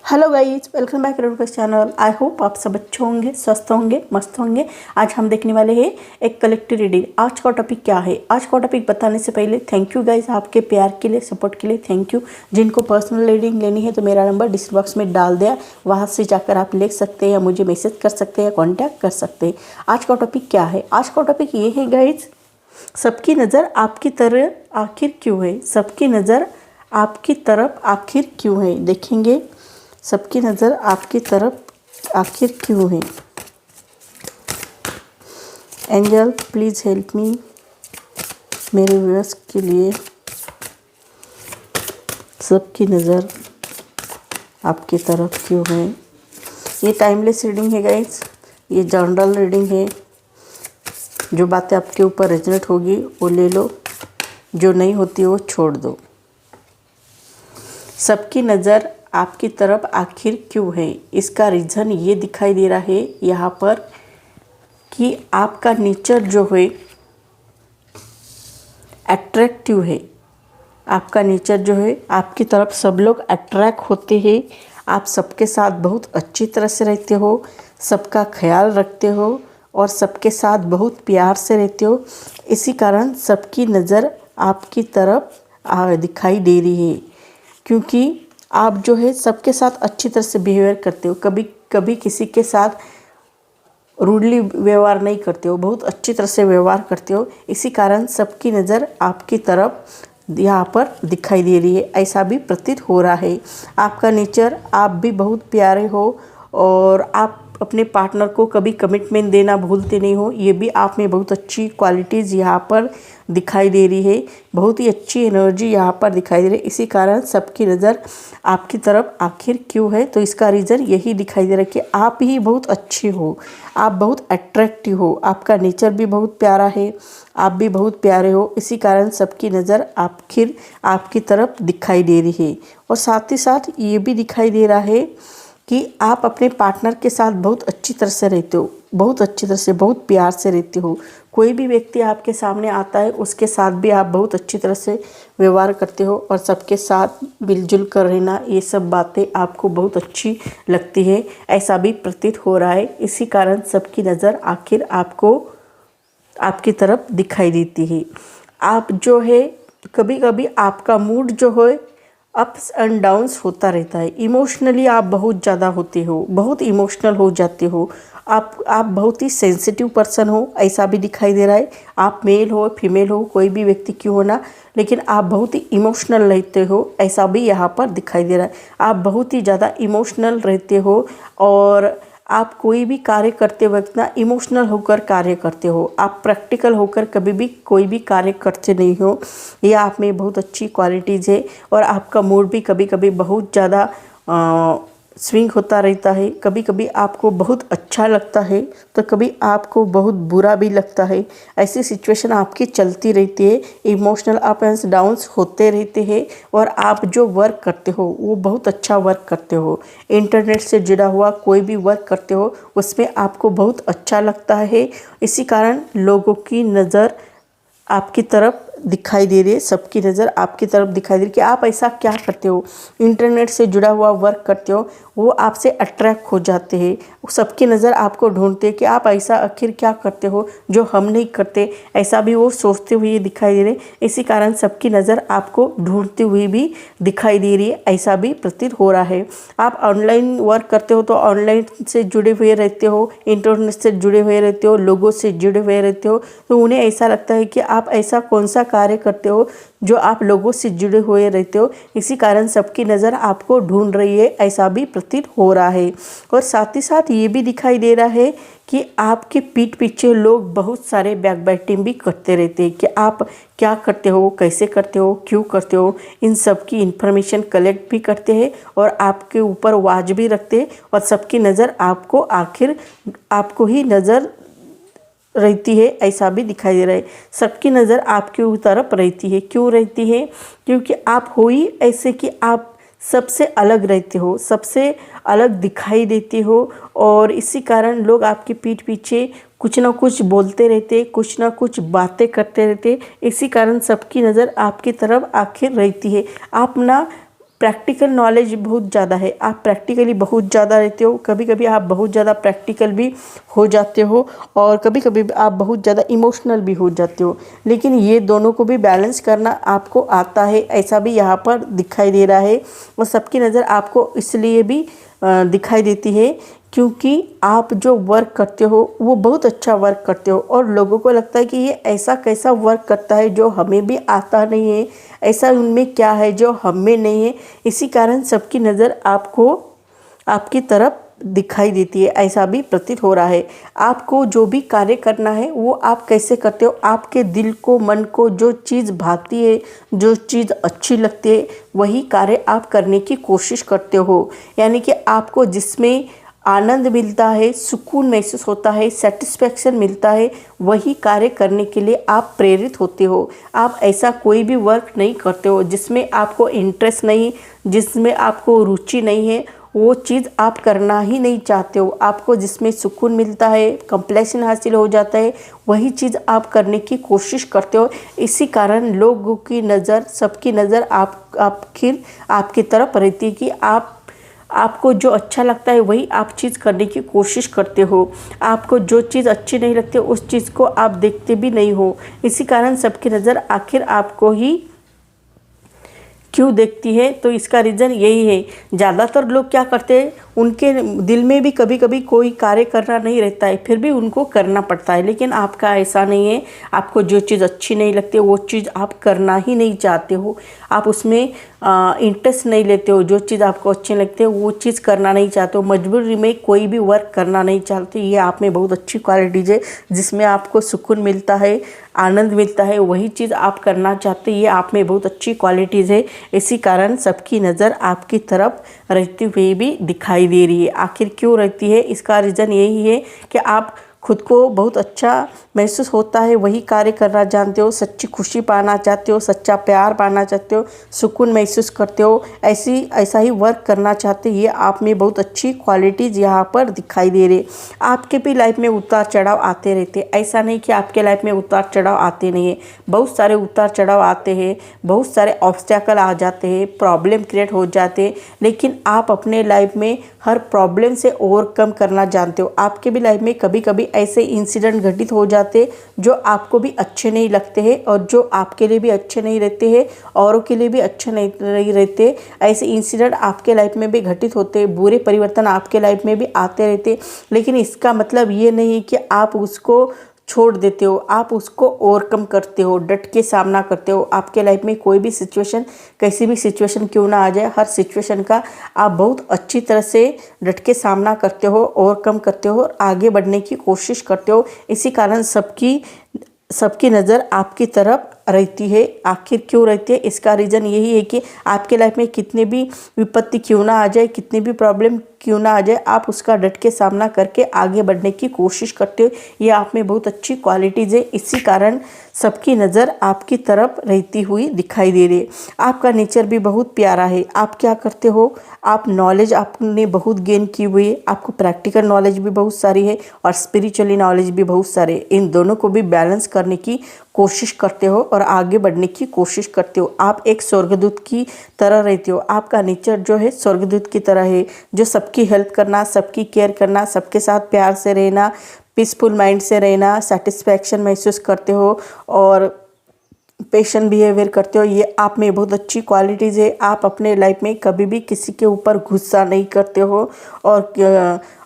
Hello guys, welcome back to channel. I hope आप सब अच्छे होंगे, स्वस्थ होंगे, मस्त होंगे। आज हम देखने वाले हैं एक कलेक्टिव रीडिंग। आज का टॉपिक क्या है? आज का टॉपिक बताने से पहले थैंक यू गाइज, आपके प्यार के लिए, सपोर्ट के लिए थैंक यू। जिनको पर्सनल रीडिंग लेनी है तो मेरा नंबर डिस्क्रिप्शन बॉक्स में डाल दिया, वहाँ से जाकर आप ले सकते हैं या मुझे मैसेज कर सकते हैं, कॉन्टैक्ट कर सकते हैं। आज का टॉपिक क्या है? आज का टॉपिक ये है गाइज, सबकी नज़र आपकी तरफ आखिर क्यों है? सबकी नज़र आपकी तरफ आखिर क्यों है? देखेंगे सबकी नज़र आपकी तरफ आखिर क्यों है। एंजल प्लीज़ हेल्प मी, मेरे व्यूअर्स के लिए सबकी नज़र आपकी तरफ क्यों है। ये टाइमलेस रीडिंग है गाइस, ये जनरल रीडिंग है। जो बातें आपके ऊपर रेजोनेट होगी वो ले लो, जो नहीं होती वो छोड़ दो। सबकी नज़र आपकी तरफ आखिर क्यों है? इसका रीज़न ये दिखाई दे रहा है यहाँ पर कि आपका नेचर जो है अट्रैक्टिव है। आपका नेचर जो है, आपकी तरफ सब लोग अट्रैक्ट होते हैं। आप सबके साथ बहुत अच्छी तरह से रहते हो, सबका ख्याल रखते हो और सबके साथ बहुत प्यार से रहते हो। इसी कारण सबकी नज़र आपकी तरफ दिखाई दे रही है, क्योंकि आप जो है सबके साथ अच्छी तरह से बिहेवियर करते हो। कभी कभी किसी के साथ रूडली व्यवहार नहीं करते हो, बहुत अच्छी तरह से व्यवहार करते हो। इसी कारण सबकी नज़र आपकी तरफ यहाँ पर दिखाई दे रही है, ऐसा भी प्रतीत हो रहा है। आपका नेचर, आप भी बहुत प्यारे हो और आप अपने पार्टनर को कभी कमिटमेंट देना भूलते नहीं हो। ये भी आप में बहुत अच्छी क्वालिटीज़ यहाँ पर दिखाई दे रही है। बहुत ही अच्छी एनर्जी यहाँ पर दिखाई दे रही है। इसी कारण सबकी नज़र आपकी तरफ आखिर क्यों है? तो इसका रीज़न यही दिखाई दे रहा है कि आप ही बहुत अच्छे हो, आप बहुत अट्रैक्टिव हो, आपका नेचर भी बहुत प्यारा है, आप भी बहुत प्यारे हो। इसी कारण सबकी नज़र आखिर आपकी तरफ दिखाई दे रही है। और साथ ही साथ ये भी दिखाई दे रहा है कि आप अपने पार्टनर के साथ बहुत अच्छी तरह से रहते हो, बहुत अच्छी तरह से, बहुत प्यार से रहते हो। कोई भी व्यक्ति आपके सामने आता है उसके साथ भी आप बहुत अच्छी तरह से व्यवहार करते हो और सबके साथ मिलजुल कर रहना, ये सब बातें आपको बहुत अच्छी लगती है, ऐसा भी प्रतीत हो रहा है। इसी कारण सबकी नज़र आखिर आपको आपकी तरफ दिखाई देती है। आप जो है, कभी कभी आपका मूड जो है अप्स एंड डाउन्स होता रहता है। इमोशनली आप बहुत ज़्यादा होते हो, बहुत इमोशनल हो जाते हो। आप बहुत ही सेंसिटिव पर्सन हो, ऐसा भी दिखाई दे रहा है। आप मेल हो फीमेल हो, कोई भी व्यक्ति क्यों होना, लेकिन आप बहुत ही इमोशनल रहते हो, ऐसा भी यहाँ पर दिखाई दे रहा है। आप बहुत ही ज़्यादा इमोशनल रहते हो और आप कोई भी कार्य करते वक्त ना इमोशनल होकर कार्य करते हो। आप प्रैक्टिकल होकर कभी भी कोई भी कार्य करते नहीं हो। ये आप में बहुत अच्छी क्वालिटीज़ है। और आपका मूड भी कभी कभी बहुत ज़्यादा स्विंग होता रहता है। कभी कभी आपको बहुत अच्छा लगता है तो कभी आपको बहुत बुरा भी लगता है। ऐसी सिचुएशन आपकी चलती रहती है। इमोशनल अप एंड डाउन्स होते रहते हैं। और आप जो वर्क करते हो वो बहुत अच्छा वर्क करते हो। इंटरनेट से जुड़ा हुआ कोई भी वर्क करते हो उसमें आपको बहुत अच्छा लगता है। इसी कारण लोगों की नज़र आपकी तरफ दिखाई दे रही है, सबकी नज़र आपकी तरफ दिखाई दे रही है कि आप ऐसा क्या करते हो, इंटरनेट से जुड़ा हुआ वर्क करते हो, वो आपसे अट्रैक्ट हो जाते हैं। सबकी नज़र आपको ढूंढते हैं कि आप ऐसा आखिर क्या करते हो जो हम नहीं करते, ऐसा भी वो सोचते हुए दिखाई दे रहे। इसी कारण सबकी नज़र आपको ढूंढते हुए भी दिखाई दे रही है, ऐसा भी प्रतीत हो रहा है। आप ऑनलाइन वर्क करते हो तो ऑनलाइन से जुड़े हुए रहते हो, इंटरनेट से जुड़े हुए रहते हो, लोगों से जुड़े हुए रहते हो, तो उन्हें ऐसा लगता है कि आप ऐसा कौन सा कार्य करते हो जो आप लोगों से जुड़े हुए रहते हो। इसी कारण सबकी नज़र आपको ढूंढ रही है, ऐसा भी प्रतीत हो रहा है। और साथ ही साथ ये भी दिखाई दे रहा है कि आपके पीठ पीछे लोग बहुत सारे बैक बाइटिंग भी करते रहते हैं कि आप क्या करते हो, कैसे करते हो, क्यों करते हो, इन सब की इन्फॉर्मेशन कलेक्ट भी करते हैं और आपके ऊपर वाच भी रखते हैं। और सबकी नज़र आपको आखिर आपको ही नज़र रहती है, ऐसा भी दिखाई दे रहा है। सबकी नज़र आपके तरफ रहती है। क्यों रहती है? क्योंकि आप हो ही ऐसे कि आप सबसे अलग रहते हो, सबसे अलग दिखाई देते हो। और इसी कारण लोग आपके पीठ पीछे कुछ ना कुछ बोलते रहते, कुछ ना कुछ बातें करते रहते। इसी कारण सबकी नज़र आपकी तरफ आखिर रहती है। आप ना प्रैक्टिकल नॉलेज बहुत ज़्यादा है, आप प्रैक्टिकली बहुत ज़्यादा रहते हो। कभी कभी आप बहुत ज़्यादा प्रैक्टिकल भी हो जाते हो और कभी कभी आप बहुत ज़्यादा इमोशनल भी हो जाते हो, लेकिन ये दोनों को भी बैलेंस करना आपको आता है, ऐसा भी यहाँ पर दिखाई दे रहा है। और सबकी नज़र आपको इसलिए भी दिखाई देती है क्योंकि आप जो वर्क करते हो वो बहुत अच्छा वर्क करते हो और लोगों को लगता है कि ये ऐसा कैसा वर्क करता है जो हमें भी आता नहीं है, ऐसा उनमें क्या है जो हमें नहीं है। इसी कारण सबकी नज़र आपको आपकी तरफ दिखाई देती है, ऐसा भी प्रतीत हो रहा है। आपको जो भी कार्य करना है वो आप कैसे करते हो, आपके दिल को मन को जो चीज़ भाती है, जो चीज़ अच्छी लगती है वही कार्य आप करने की कोशिश करते हो। यानी कि आपको जिसमें आनंद मिलता है, सुकून महसूस होता है, सेटिस्फैक्शन मिलता है, वही कार्य करने के लिए आप प्रेरित होते हो। आप ऐसा कोई भी वर्क नहीं करते हो जिसमें आपको इंटरेस्ट नहीं, जिसमें आपको रुचि नहीं है, वो चीज़ आप करना ही नहीं चाहते हो। आपको जिसमें सुकून मिलता है, कंप्लेशन हासिल हो जाता है, वही चीज़ आप करने की कोशिश करते हो। इसी कारण लोगों की नज़र, सबकी नज़र आखिर आपकी तरफ रहती है कि आपको जो अच्छा लगता है वही आप चीज़ करने की कोशिश करते हो। आपको जो चीज़ अच्छी नहीं लगती उस चीज़ को आप देखते भी नहीं हो। इसी कारण सबकी नज़र आखिर आपको ही क्यों देखती है, तो इसका रीज़न यही है। ज़्यादातर लोग क्या करते हैं, उनके दिल में भी कभी कभी कोई कार्य करना नहीं रहता है, फिर भी उनको करना पड़ता है। लेकिन आपका ऐसा नहीं है, आपको जो चीज़ अच्छी नहीं लगती वो चीज़ आप करना ही नहीं चाहते हो, आप उसमें इंटरेस्ट नहीं लेते हो। जो चीज़ आपको अच्छी लगती है वो चीज़ करना नहीं चाहते हो, मजबूरी में कोई भी वर्क करना नहीं चाहते। ये आप में बहुत अच्छी क्वालिटीज़ है, जिसमें आपको सुकून मिलता है, आनंद मिलता है, वही चीज़ आप करना चाहते हैं। ये आप में बहुत अच्छी क्वालिटीज़ है। इसी कारण सबकी नज़र आपकी तरफ रहती हुई भी दिखाई दे रही है। आखिर क्यों रहती है, इसका रीज़न यही है कि आप खुद को बहुत अच्छा महसूस होता है वही कार्य करना जानते हो, सच्ची खुशी पाना चाहते हो, सच्चा प्यार पाना चाहते हो, सुकून महसूस करते हो, ऐसा ही वर्क करना चाहते हो। ये आप में बहुत अच्छी क्वालिटीज़ यहाँ पर दिखाई दे रही। आपके भी लाइफ में उतार चढ़ाव आते रहते, ऐसा नहीं कि आपके लाइफ में उतार चढ़ाव आते नहीं है। बहुत सारे उतार चढ़ाव आते हैं, बहुत सारे ऑब्स्टेकल आ जाते हैं, प्रॉब्लम क्रिएट हो जाते हैं, लेकिन आप अपने लाइफ में हर प्रॉब्लम से ओवरकम करना जानते हो। आपके भी लाइफ में कभी कभी ऐसे इंसिडेंट घटित हो जाते जो आपको भी अच्छे नहीं लगते हैं और जो आपके लिए भी अच्छे नहीं रहते हैं, औरों के लिए भी अच्छे नहीं रहते। ऐसे इंसिडेंट आपके लाइफ में भी घटित होते हैं, बुरे परिवर्तन आपके लाइफ में भी आते रहते, लेकिन इसका मतलब ये नहीं कि आप उसको छोड़ देते हो, आप उसको ओवरकम करते हो, डट के सामना करते हो। आपके लाइफ में कोई भी सिचुएशन, कैसी भी सिचुएशन क्यों ना आ जाए, हर सिचुएशन का आप बहुत अच्छी तरह से डट के सामना करते हो, ओवरकम करते हो और आगे बढ़ने की कोशिश करते हो। इसी कारण सबकी नज़र आपकी तरफ रहती है। आखिर क्यों रहती है, इसका रीज़न यही है कि आपके लाइफ में कितने भी विपत्ति क्यों ना आ जाए, कितनी भी प्रॉब्लम क्यों ना आ जाए, आप उसका डट के सामना करके आगे बढ़ने की कोशिश करते हो। ये आप में बहुत अच्छी क्वालिटीज़ है। इसी कारण सबकी नज़र आपकी तरफ रहती हुई दिखाई दे रही है। आपका नेचर भी बहुत प्यारा है। आप क्या करते हो, आप नॉलेज आपने बहुत गेन की हुई है, आपको प्रैक्टिकल नॉलेज भी बहुत सारी है और स्पिरिचुअली नॉलेज भी बहुत सारे। इन दोनों को भी बैलेंस करने की कोशिश करते हो और आगे बढ़ने की कोशिश करते हो। आप एक स्वर्गदूत की तरह रहते हो। आपका नेचर जो है स्वर्गदूत की तरह है, जो सबकी हेल्प करना, सबकी केयर करना, सबके साथ प्यार से रहना, पीसफुल माइंड से रहना, सेटिस्फैक्शन महसूस करते हो और पेशेंट बिहेवियर करते हो। ये आप में बहुत अच्छी क्वालिटीज़ है। आप अपने लाइफ में कभी भी किसी के ऊपर गुस्सा नहीं करते हो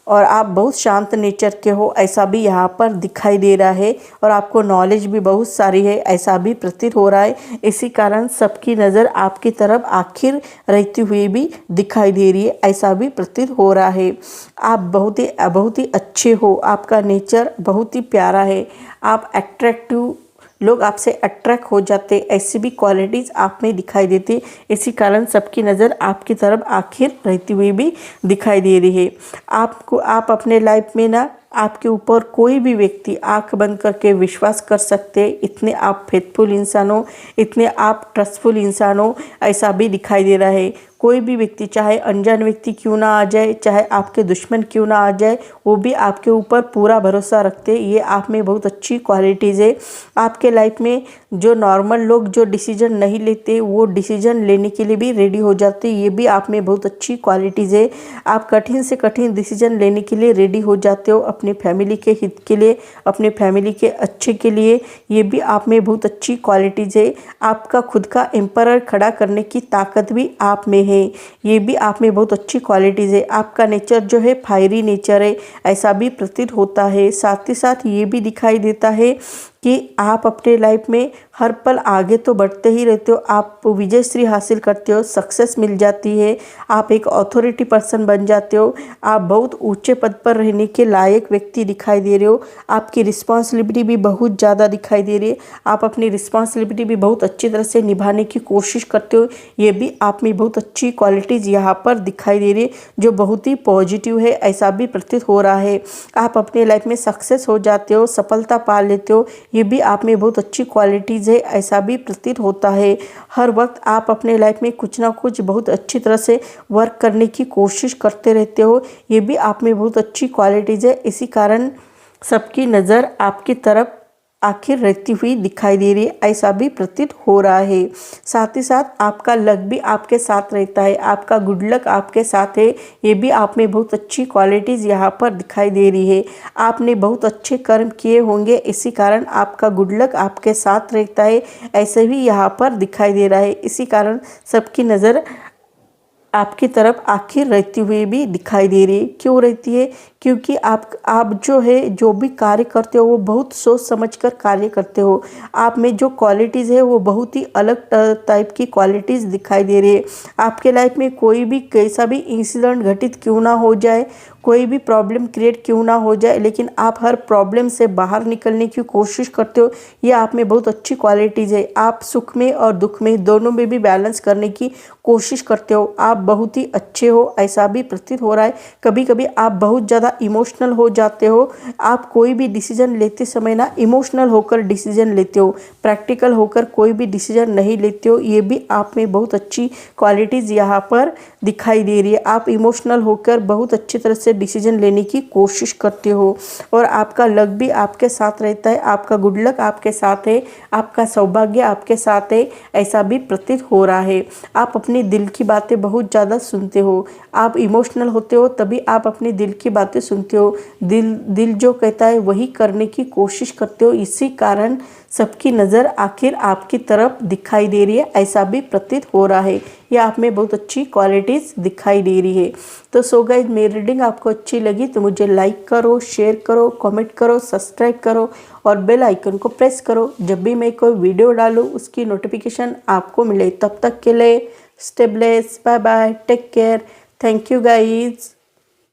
और आप बहुत शांत नेचर के हो, ऐसा भी यहाँ पर दिखाई दे रहा है। और आपको नॉलेज भी बहुत सारी है, ऐसा भी प्रतीत हो रहा है। इसी कारण सबकी नज़र आपकी तरफ आखिर रहती हुई भी दिखाई दे रही है, ऐसा भी प्रतीत हो रहा है। आप बहुत ही अच्छे हो, आपका नेचर बहुत ही प्यारा है, आप अट्रैक्टिव, लोग आपसे अट्रैक्ट हो जाते, ऐसी भी क्वालिटीज़ आप में दिखाई देती। इसी कारण सबकी नज़र आपकी तरफ आखिर रहती हुई भी दिखाई दे रही है। आप अपने लाइफ में ना आपके ऊपर कोई भी व्यक्ति आंख बंद करके विश्वास कर सकते, इतने आप फेथफुल इंसान हो, इतने आप ट्रस्टफुल इंसान हो, ऐसा भी दिखाई दे रहा है। कोई भी व्यक्ति, चाहे अनजान व्यक्ति क्यों ना आ जाए, चाहे आपके दुश्मन क्यों ना आ जाए, वो भी आपके ऊपर पूरा भरोसा रखते। ये आप में बहुत अच्छी क्वालिटीज़ है। आपके लाइफ में जो नॉर्मल लोग जो डिसीजन नहीं लेते, वो डिसीजन लेने के लिए भी रेडी हो जाते। ये भी आप में बहुत अच्छी क्वालिटीज़ है। आप कठिन से कठिन डिसीजन लेने के लिए रेडी हो जाते हो, अपने फैमिली के हित के लिए, अपने फैमिली के अच्छे के लिए। ये भी आप में बहुत अच्छी क्वालिटीज़ है। आपका खुद का एम्पायर खड़ा करने की ताकत भी आप में है। ये भी आप में बहुत अच्छी क्वालिटीज़ है। आपका नेचर जो है फायरी नेचर है, ऐसा भी प्रतीत होता है। साथ ही साथ ये भी दिखाई देता है कि आप अपने लाइफ में हर पल आगे तो बढ़ते ही रहते हो। आप विजयश्री हासिल करते हो, सक्सेस मिल जाती है, आप एक अथॉरिटी पर्सन बन जाते हो, आप बहुत ऊंचे पद पर रहने के लायक व्यक्ति दिखाई दे रहे हो। आपकी रिस्पॉन्सिबिलिटी भी बहुत ज़्यादा दिखाई दे रही है। आप अपनी रिस्पॉन्सिबिलिटी भी बहुत अच्छी तरह से निभाने की कोशिश करते हो। ये भी आप में बहुत अच्छी क्वालिटीज़ यहाँ पर दिखाई दे रही है, जो बहुत ही पॉजिटिव है, ऐसा भी प्रतीत हो रहा है। आप अपने लाइफ में सक्सेस हो जाते हो, सफलता पा लेते हो। ये भी आप में बहुत अच्छी क्वालिटीज़ है, ऐसा भी प्रतीत होता है। हर वक्त आप अपने लाइफ में कुछ ना कुछ बहुत अच्छी तरह से वर्क करने की कोशिश करते रहते हो। ये भी आप में बहुत अच्छी क्वालिटीज़ है। इसी कारण सबकी नज़र आपकी तरफ आखिर रहती हुई दिखाई दे रही है, ऐसा भी प्रतीत हो रहा है। साथ ही साथ आपका लक भी आपके साथ रहता है, आपका गुड लक आपके साथ है। ये भी आप में बहुत अच्छी क्वालिटीज़ यहाँ पर दिखाई दे रही है। आपने बहुत अच्छे कर्म किए होंगे, इसी कारण आपका गुड लक आपके साथ रहता है, ऐसे भी यहाँ पर दिखाई दे रहा है। इसी कारण सबकी नज़र आपकी तरफ आखिर रहती हुई भी दिखाई दे रही है। क्यों रहती है? क्योंकि आप जो है, जो भी कार्य करते हो वो बहुत सोच समझकर कार्य करते हो। आप में जो क्वालिटीज़ है वो बहुत ही अलग टाइप की क्वालिटीज़ दिखाई दे रही है। आपके लाइफ में कोई भी कैसा भी इंसिडेंट घटित क्यों ना हो जाए, कोई भी प्रॉब्लम क्रिएट क्यों ना हो जाए, लेकिन आप हर प्रॉब्लम से बाहर निकलने की कोशिश करते हो। ये आप में बहुत अच्छी क्वालिटीज़ है। आप सुख में और दुख में दोनों में भी बैलेंस करने की कोशिश करते हो। आप बहुत ही अच्छे हो, ऐसा भी प्रतीत हो रहा है। कभी कभी आप बहुत ज़्यादा इमोशनल हो जाते हो। आप कोई भी डिसीजन लेते समय ना इमोशनल होकर डिसीजन लेते हो, प्रैक्टिकल होकर कोई भी डिसीजन नहीं लेते हो। ये भी आप में बहुत अच्छी क्वालिटीज़ यहाँ पर दिखाई दे रही है। आप इमोशनल होकर बहुत अच्छी तरह से डिसीजन लेने की कोशिश करते हो, और आपका लक भी आपके साथ रहता है, आपका गुड लक आपके साथ है, आपका सौभाग्य आपके साथ है, ऐसा भी प्रतीत हो रहा है। आप अपने दिल की बातें बहुत ज़्यादा सुनते हो। आप इमोशनल होते हो तभी आप अपने दिल की बातें सुनते हो। दिल जो कहता है वही करने की कोशिश करते हो। इसी कारण सबकी नज़र आखिर आपकी तरफ दिखाई दे रही है, ऐसा भी प्रतीत हो रहा है। ये आप में बहुत अच्छी क्वालिटीज़ दिखाई दे रही है। तो सो गाइस, मेरी रीडिंग आपको अच्छी लगी तो मुझे लाइक करो, शेयर करो, कमेंट करो, सब्सक्राइब करो और बेल आइकन को प्रेस करो। जब भी मैं कोई वीडियो डालूँ उसकी नोटिफिकेशन आपको मिले। तब तक के लिए stay blessed, bye bye, take care, thank you guys.